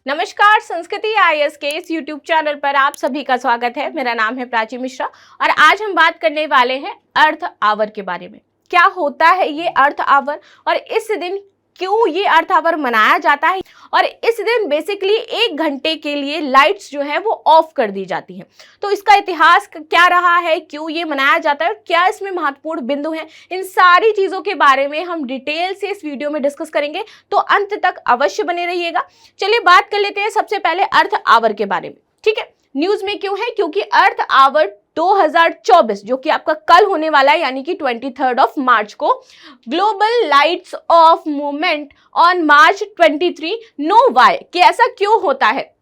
नमस्कार, संस्कृति आईएएस के इस यूट्यूब चैनल पर आप सभी का स्वागत है। मेरा नाम है प्राची मिश्रा और आज हम बात करने वाले हैं अर्थ आवर के बारे में। क्या होता है ये अर्थ आवर और इस दिन क्यों ये अर्थ आवर मनाया जाता है और इस दिन बेसिकली 1 घंटे के लिए लाइट्स जो है वो ऑफ कर दी जाती हैं। तो इसका इतिहास क्या रहा है, क्यों ये मनाया जाता है और क्या इसमें महत्वपूर्ण बिंदु हैं, इन सारी चीज़ों के बारे में हम डिटेल से इस वीडियो में डिस्कस करेंगे, तो अंत तक अवश्य बने रहिएगा। चलिए बात कर लेते हैं सबसे पहले अर्थ आवर के बारे में। ठीक है, न्यूज़ में क्यों है, क्योंकि अर्थ आवर 2024 जो कि आपका कल होने वाला है, यानी कि 23 मार्च को global lights off movement on March 23 know why कि ऐसा क्यों होता है।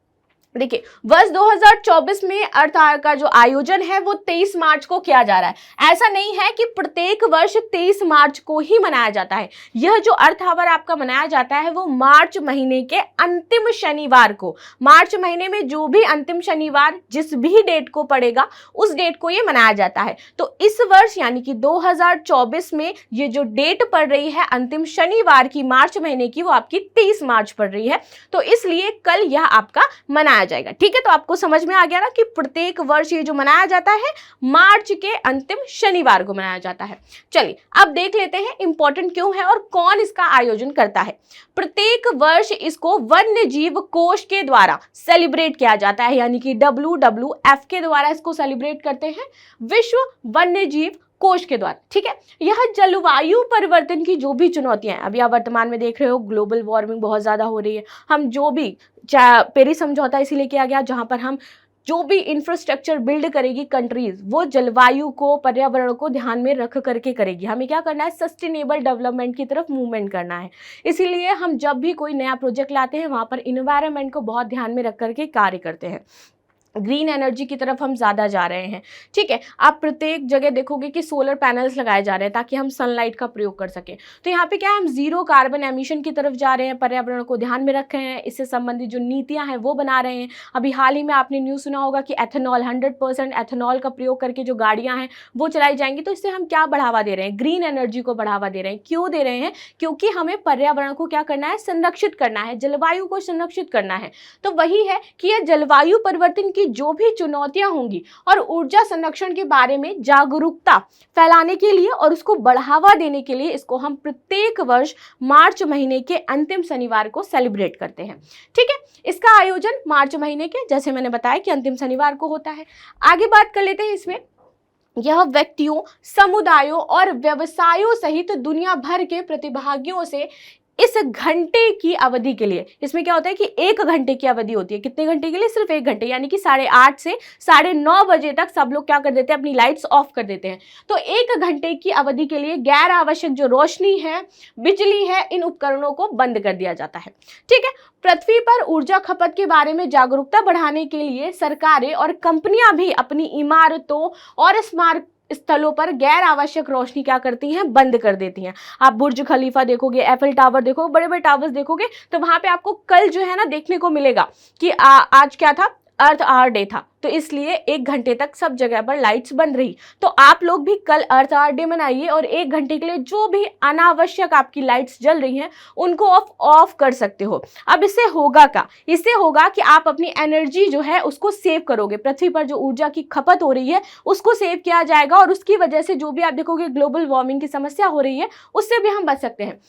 देखिए, वर्ष 2024 में अर्थ आवर का जो आयोजन है वो 23 मार्च को किया जा रहा है। ऐसा नहीं है कि प्रत्येक वर्ष 23 मार्च को ही मनाया जाता है। यह जो अर्थ आवर आपका मनाया जाता है वो मार्च महीने के अंतिम शनिवार को, मार्च महीने में जो भी अंतिम शनिवार जिस भी डेट को पड़ेगा उस डेट को ये मनाया जाता है। तो इस वर्ष यानी कि 2024 में ये जो डेट पड़ रही है अंतिम शनिवार की मार्च महीने की, वो आपकी 23 मार्च पड़ रही है। तो इसलिए कल यह आपका मनाया जाएगा। ठीक है, तो आपको समझ में आ गया ना कि प्रत्येक वर्ष ये जो मनाया जाता है मार्च के अंतिम शनिवार को मनाया जाता है। चलिए अब देख लेते हैं इंपॉर्टेंट क्यों है और कौन इसका आयोजन करता है। प्रत्येक वर्ष इसको वन्य जीव कोष के द्वारा सेलिब्रेट किया जाता है, यानी कि WWF के द्वारा इसको सेलिब्रेट करते हैं, विश्व वन्य जीव कोष के द्वारा। ठीक है, यह जलवायु परिवर्तन की जो भी चुनौतियां हैं, अभी आप वर्तमान में देख रहे हो ग्लोबल वार्मिंग बहुत ज्यादा हो रही है, हम जो भी पेरिस समझौता इसीलिए किया गया जहां पर हम जो भी इंफ्रास्ट्रक्चर बिल्ड करेगी कंट्रीज वो जलवायु को, पर्यावरण को ध्यान में रख करके करेगी। हमें क्या करना है, सस्टेनेबल डेवलपमेंट की तरफ मूवमेंट करना है। इसीलिए हम जब भी कोई नया प्रोजेक्ट लाते हैं वहां पर इन्वायरमेंट को बहुत ध्यान में रख करके कार्य करते हैं। ग्रीन एनर्जी की तरफ हम ज़्यादा जा रहे हैं। ठीक है, आप प्रत्येक जगह देखोगे कि सोलर पैनल्स लगाए जा रहे हैं ताकि हम सनलाइट का प्रयोग कर सकें। तो यहाँ पे क्या है, हम जीरो कार्बन एमिशन की तरफ जा रहे हैं, पर्यावरण को ध्यान में रख रहे हैं, इससे संबंधित जो नीतियाँ हैं वो बना रहे हैं। अभी हाल ही में आपने न्यूज़ सुना होगा कि एथेनॉल 100% एथेनॉल का प्रयोग करके जो गाड़ियाँ हैं वो चलाई जाएंगी। तो इससे हम क्या बढ़ावा दे रहे हैं, ग्रीन एनर्जी को बढ़ावा दे रहे हैं। क्यों दे रहे हैं, क्योंकि हमें पर्यावरण को क्या करना है, संरक्षित करना है, जलवायु को संरक्षित करना है। तो वही है कि यह जलवायु परिवर्तन की जो भी चुनौतियां होंगी और ऊर्जा संरक्षण के बारे में जागरूकता फैलाने के लिए और उसको बढ़ावा देने के लिए इसको हम प्रत्येक वर्ष मार्च महीने के अंतिम शनिवार को सेलिब्रेट करते हैं। ठीक है, इसका आयोजन मार्च महीने के, जैसे मैंने बताया कि अंतिम शनिवार को होता है। आगे बात कर लेते हैं इसमें। यह व्यक्तियों, समुदायों और व्यवसायों सहित दुनिया भर के प्रतिभागियों से इस घंटे की अवधि के लिए, इसमें क्या होता है कि 1 घंटे की अवधि होती है। कितने घंटे के लिए, सिर्फ 1 घंटे, यानी कि 8:30 से 9:30 बजे तक सब लोग क्या कर देते हैं, अपनी लाइट्स ऑफ कर देते हैं। तो 1 घंटे की अवधि के लिए गैर आवश्यक जो रोशनी है, बिजली है, इन उपकरणों को बंद कर दिया जाता है। ठीक है, पृथ्वी पर ऊर्जा खपत के बारे में जागरूकता बढ़ाने के लिए सरकारें और कंपनियां भी अपनी इमारतों और स्मारक स्थलों पर गैर आवश्यक रोशनी क्या करती हैं, बंद कर देती हैं। आप बुर्ज खलीफा देखोगे, एफिल टावर देखोगे, बड़े बड़े टावर्स देखोगे तो वहां पे आपको कल जो है ना देखने को मिलेगा कि आज क्या था, अर्थ आवर डे था, तो इसलिए 1 घंटे तक सब जगह पर लाइट्स बंद रही। तो आप लोग भी कल अर्थ आवर डे मनाइए और 1 घंटे के लिए जो भी अनावश्यक आपकी लाइट्स जल रही हैं उनको ऑफ कर सकते हो। अब इससे होगा क्या, इससे होगा कि आप अपनी एनर्जी जो है उसको सेव करोगे। पृथ्वी पर जो ऊर्जा की खपत हो रही है उसको सेव किया जाएगा और उसकी वजह से जो भी आप देखोगे ग्लोबल वार्मिंग की समस्या हो रही है उससे भी हम बच सकते हैं।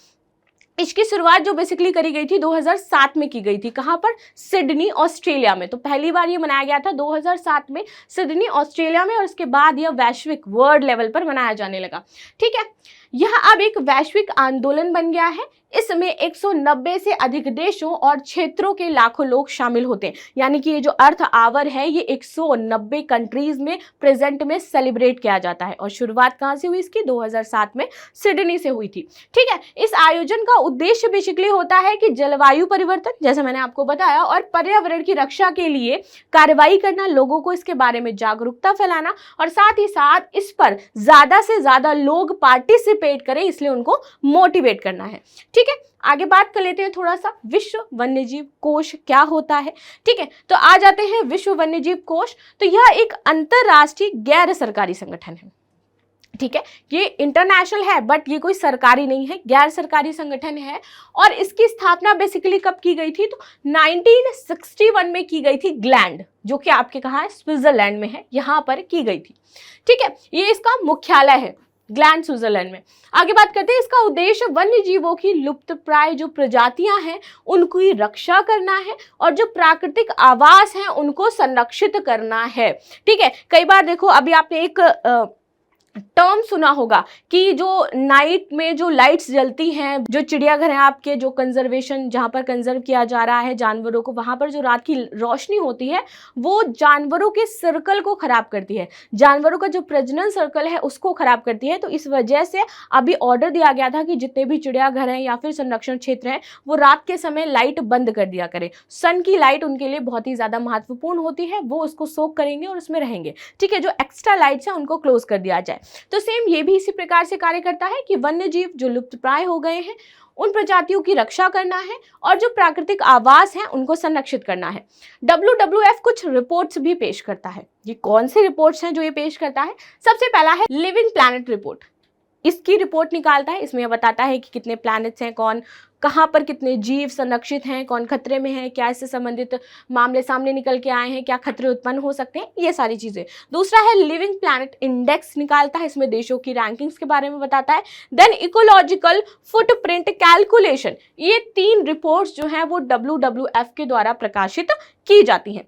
इसकी शुरुआत जो बेसिकली करी गई थी 2007 में की गई थी। कहाँ पर, सिडनी ऑस्ट्रेलिया में। तो पहली बार ये मनाया गया था 2007 में सिडनी ऑस्ट्रेलिया में और उसके बाद यह वैश्विक वर्ल्ड लेवल पर मनाया जाने लगा। ठीक है, यह अब एक वैश्विक आंदोलन बन गया है। इसमें 190 से अधिक देशों और क्षेत्रों के लाखों लोग शामिल होते हैं, यानी कि ये जो अर्थ आवर है ये 190 कंट्रीज में प्रेजेंट में सेलिब्रेट किया जाता है। और शुरुआत कहाँ से हुई इसकी, 2007 में सिडनी से हुई थी। ठीक है, इस आयोजन का उद्देश्य बेसिकली होता है कि जलवायु परिवर्तन, जैसे मैंने आपको बताया, और पर्यावरण की रक्षा के लिए कार्रवाई करना, लोगों को इसके बारे में जागरूकता फैलाना और साथ ही साथ इस पर ज्यादा से ज्यादा लोग पार्टिसिपेट करें, इसलिए उनको मोटिवेट करना है। ठीक है, आगे बात कर लेते हैं थोड़ा सा, विश्व वन्यजीव कोष क्या होता है। ठीक है, तो आ जाते हैं विश्व वन्यजीव कोष। तो यह एक अंतरराष्ट्रीय गैर सरकारी संगठन है। ठीक है, ये इंटरनेशनल है बट ये कोई सरकारी नहीं है, गैर सरकारी संगठन है। और इसकी स्थापना बेसिकली कब की गई थी, तो 1961 में की गई थी। ग्लैंड, जो कि आपके कहाँ है, स्विट्जरलैंड में है, यहां पर की गई थी। ठीक है, ये इसका मुख्यालय है, ग्लैंड स्विट्जरलैंड में। आगे बात करते हैं, इसका उद्देश्य वन्य जीवों की लुप्तप्राय जो प्रजातियां हैं उनकी रक्षा करना है और जो प्राकृतिक आवास हैं उनको संरक्षित करना है। ठीक है, कई बार देखो, अभी आपने एक टर्म सुना होगा कि जो नाइट में जो लाइट्स जलती हैं, जो चिड़ियाघर हैं आपके, जो कंजर्वेशन, जहां पर कंजर्व किया जा रहा है जानवरों को, वहां पर जो रात की रोशनी होती है वो जानवरों के सर्कल को खराब करती है, जानवरों का जो प्रजनन सर्कल है उसको खराब करती है। तो इस वजह से अभी ऑर्डर दिया गया था कि जितने भी चिड़ियाघर हैं या फिर संरक्षण क्षेत्र हैं वो रात के समय लाइट बंद कर दिया करें। सन की लाइट उनके लिए बहुत ही ज्यादा महत्वपूर्ण होती है, वो उसको सोक करेंगे और उसमें रहेंगे। ठीक है, जो एक्स्ट्रा लाइट्स हैं उनको क्लोज कर दिया जाए। तो सेम ये भी इसी प्रकार से कार्य करता है कि वन्य जीव जो लुप्तप्राय हो गए हैं उन प्रजातियों की रक्षा करना है और जो प्राकृतिक आवास हैं उनको संरक्षित करना है। WWF कुछ रिपोर्ट्स भी पेश करता है। ये कौन सी रिपोर्ट्स हैं जो ये पेश करता है? सबसे पहला है लिविंग प्लैनेट रिपोर्ट। इसकी रिपोर्ट निकालता है, इसमें बताता है कि कितने प्लैनेट्स हैं, कौन कहाँ पर कितने जीव संरक्षित हैं, कौन खतरे में है, क्या इससे संबंधित मामले सामने निकल के आए हैं, क्या खतरे उत्पन्न हो सकते हैं, ये सारी चीजें। दूसरा है लिविंग प्लैनेट इंडेक्स निकालता है, इसमें देशों की रैंकिंग्स के बारे में बताता है। देन इकोलॉजिकल फुटप्रिंट कैलकुलेशन, ये 3 रिपोर्ट्स जो हैं वो WWF के द्वारा प्रकाशित की जाती हैं।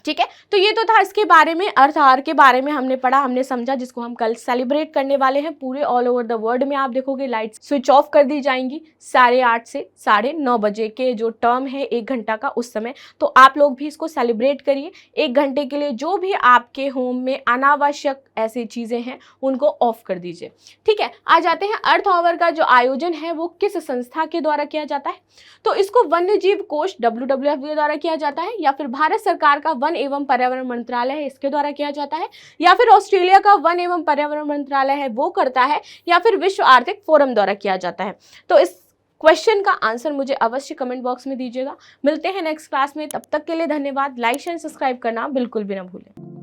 ठीक है, तो ये तो था इसके बारे में, अर्थ आवर के बारे में हमने पढ़ा, हमने समझा, जिसको हम कल सेलिब्रेट करने वाले हैं। पूरे ऑल ओवर द वर्ल्ड में आप देखोगे लाइट्स स्विच ऑफ कर दी जाएंगी 8:30 से 9:30 बजे के जो टर्म है 1 घंटा का, उस समय। तो आप लोग भी इसको सेलिब्रेट करिए। 1 घंटे के लिए जो भी आपके होम में अनावश्यक ऐसी चीजें हैं उनको ऑफ कर दीजिए। ठीक है, आ जाते हैं अर्थ आवर का जो आयोजन है वो किस संस्था के द्वारा किया जाता है। तो इसको वन्य जीव कोष WWF के द्वारा किया जाता है, या फिर भारत सरकार का वन एवं पर्यावरण मंत्रालय है इसके द्वारा किया जाता है, या फिर ऑस्ट्रेलिया का वन एवं पर्यावरण मंत्रालय है वो करता है, या फिर विश्व आर्थिक फोरम द्वारा किया जाता है। तो इस क्वेश्चन का आंसर मुझे अवश्य कमेंट बॉक्स में दीजिएगा। मिलते हैं नेक्स्ट क्लास में, तब तक के लिए धन्यवाद। लाइक शेयर सब्सक्राइब करना बिल्कुल भी ना भूलें।